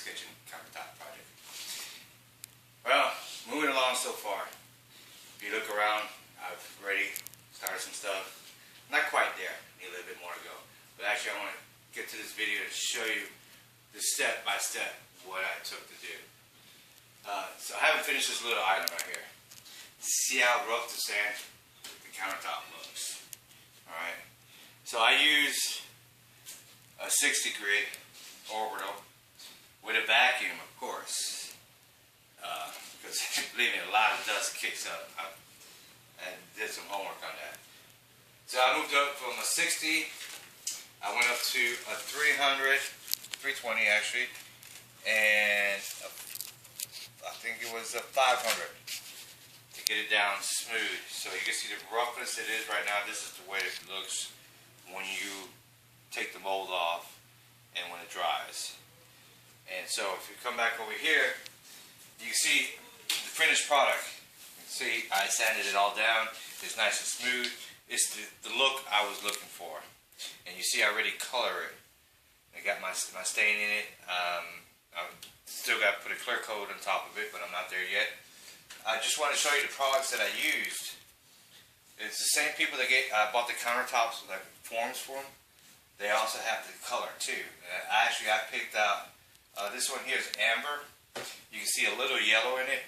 kitchen countertop project. Well, moving along so far. If you look around, I've already started some stuff. Not quite there, need a little bit more to go. But actually I want to get to this video to show you the step by step what I took to do. So I haven't finished this little item right here. See how rough the sand the countertop looks. Alright. So I use a 60-grit orbital with a vacuum, of course. Because believe me, a lot of dust kicks up. I did some homework on that. So I moved up from a 60, I went up to a 300, 320 actually, and I think it was a 500 to get it down smooth. So you can see the roughness it is right now. This is the way it looks when you take the mold off and when it dries. And so if you come back over here, you can see the finished product. You can see I sanded it all down. It's nice and smooth. It's the look I was looking for. And you see I already color it. I got my stain in it. I've still got to put a clear coat on top of it, but I'm not there yet. I just want to show you the products that I used. It's the same people that bought the countertops, like forms for them. They also have the color too. I picked out, this one here is amber. You can see a little yellow in it,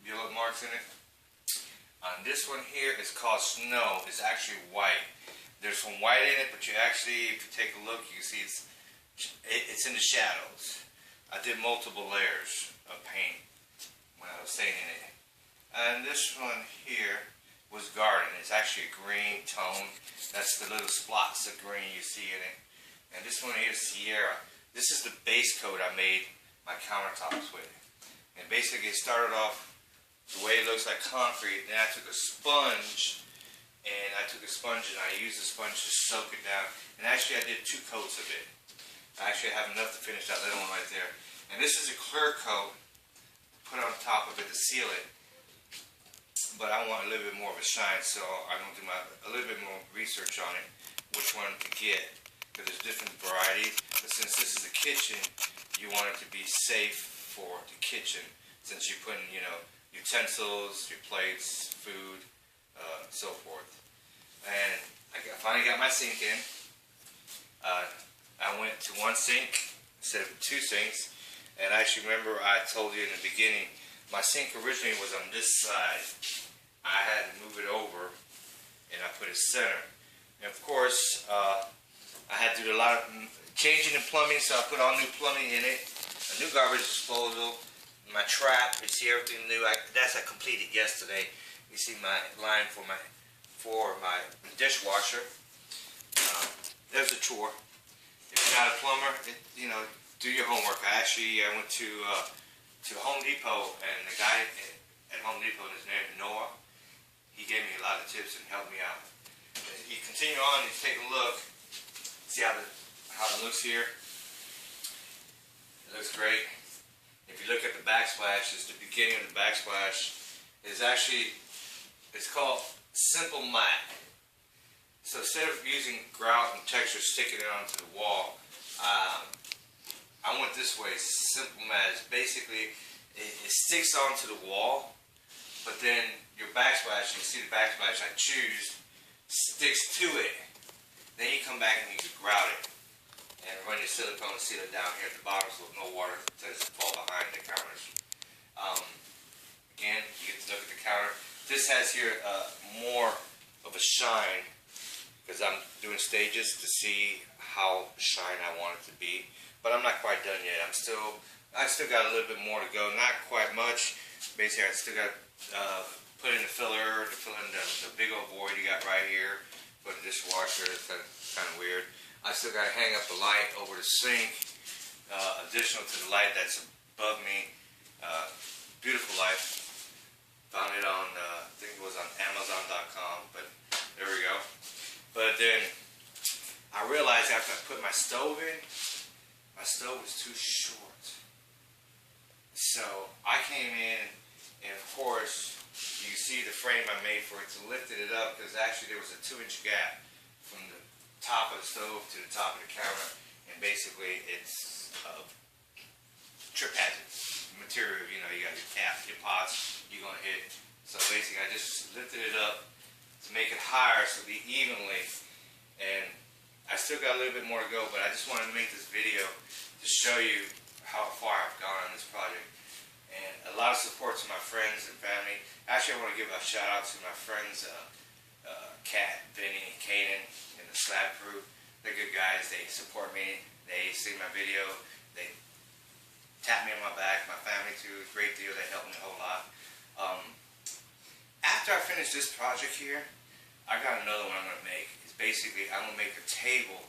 yellow marks in it. This one here is called snow. It's actually white. There's some white in it, but you actually, if you take a look, you can see it's in the shadows. I did multiple layers of paint when I was staining it. And this one here was garden. It's actually a green tone. That's the little spots of green you see in it. And this one here is Sierra. This is the base coat I made my countertops with. And basically it started off the way it looks like concrete. Then I took a sponge and I used the sponge to soak it down. And actually I did 2 coats of it. I actually have enough to finish that little one right there. And this is a clear coat to put on top of it to seal it. But I want a little bit more of a shine, so I'm going to do a little bit more research on it, which one to get. Because there's different varieties. But since this is a kitchen, you want it to be safe for the kitchen. Since you're putting, utensils, your plates, food, so forth. And I finally got my sink in. I went to 1 sink instead of 2 sinks. And I actually remember I told you in the beginning, my sink originally was on this side. I had to move it over and I put it center. And of course, I had to do a lot of changing the plumbing, so I put all new plumbing in it. A new garbage disposal, my trap, you see everything new. That's I completed yesterday. You see my line for my dishwasher. There's a chore. If you're not a plumber, do your homework. I went to Home Depot, and the guy at Home Depot, his name is Noah. He gave me a lot of tips and helped me out. You continue on, you take a look, see how it looks here. It looks great. If you look at the backsplash, it's the beginning of the backsplash. It's called Simple Matte. So instead of using grout and texture sticking it onto the wall, I went this way. Simple Matte. Basically, it sticks onto the wall, but then your backsplash, you see the backsplash I choose, sticks to it. Then you come back and you can grout it. And run your silicone and seal it down here at the bottom so no water doesn't fall behind the counters. Again, you get to look at the counter. This has here more of a shine because I'm doing stages to see how shine I want it to be. But I'm not quite done yet. I still got a little bit more to go. Not quite much. Basically, I still got put in the filler to fill in the big old void you got right here for the dishwasher. It's kind of weird. I still got to hang up the light over the sink, additional to the light that's above me. Beautiful light. Found it on, I think it was on Amazon.com, but there we go. But then I realized after I put my stove in, my stove was too short. So I came in, and of course, you see the frame I made for it to lift it up, because actually there was a 2-inch gap from the top of the stove to the top of the counter, and basically it's higher so it'll be evenly. And I still got a little bit more to go, but I just wanted to make this video to show you how far I've gone on this project. And a lot of support to my friends and family. Actually, I want to give a shout out to my friends, Kat, Vinny, Kaden, and the Slab crew. They're good guys. They support me. They see my video. They tap me on my back. My family too. Great deal. They helped me a whole lot. After I finish this project here, I got another one I'm going to make. It's basically, I'm going to make a table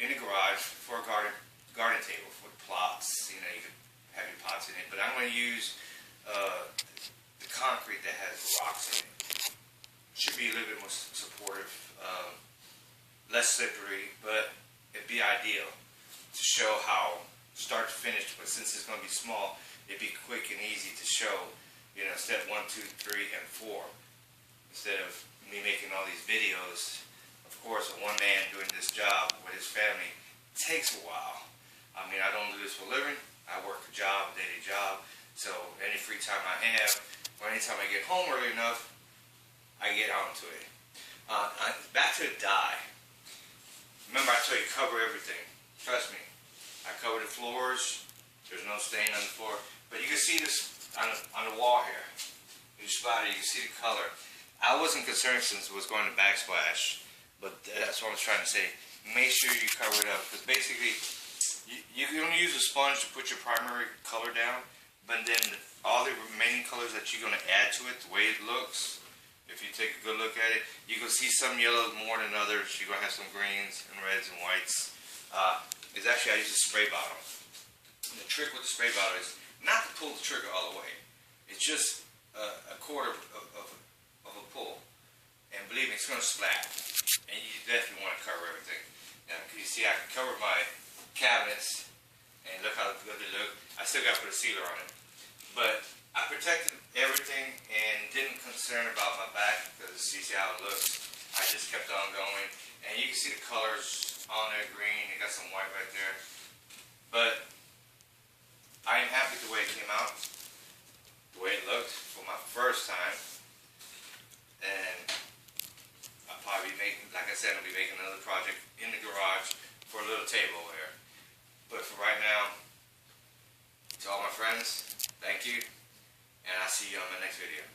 in the garage for a garden table for plots. You know, you could have your pots in it. But I'm going to use the concrete that has rocks in it. Should be a little bit more supportive, less slippery, but it'd be ideal to show how start to finish. But since it's going to be small, it'd be quick and easy to show, you know, step 1, 2, 3, and 4. Instead of me making all these videos. Of course, a one man doing this job with his family takes a while. I mean, I don't do this for a living. I work a job, a daily job. So any free time I have, or anytime I get home early enough, I get onto it. Back to the dye. Remember I told you cover everything. Trust me. I cover the floors. There's no stain on the floor. But you can see this on the wall here. You spot it, you can see the color. I wasn't concerned since it was going to backsplash. But that's what I was trying to say. Make sure you cover it up. Because basically, you can only use a sponge to put your primary color down. But then all the remaining colors that you're going to add to it, the way it looks, if you take a good look at it, you can see some yellows more than others. You're going to have some greens and reds and whites. It's actually, I use a spray bottle. And the trick with the spray bottle is not to pull the trigger all the way. It's just a quarter of a pull. And believe me, it's going to splat. And you definitely want to cover everything. Now, you see, I can cover my cabinets. And look how good they look. I still got to put a sealer on it. But I protected everything and didn't concern about my back because you see how it looks. I just kept on going. And you can see the colors on there, green. You got some white right there. But I am happy with the way it came out. The way it looked for my first time. And I'll probably be making, like I said, I'll be making another project in the garage for a little table over here. But for right now, to all my friends, thank you, and I'll see you on the next video.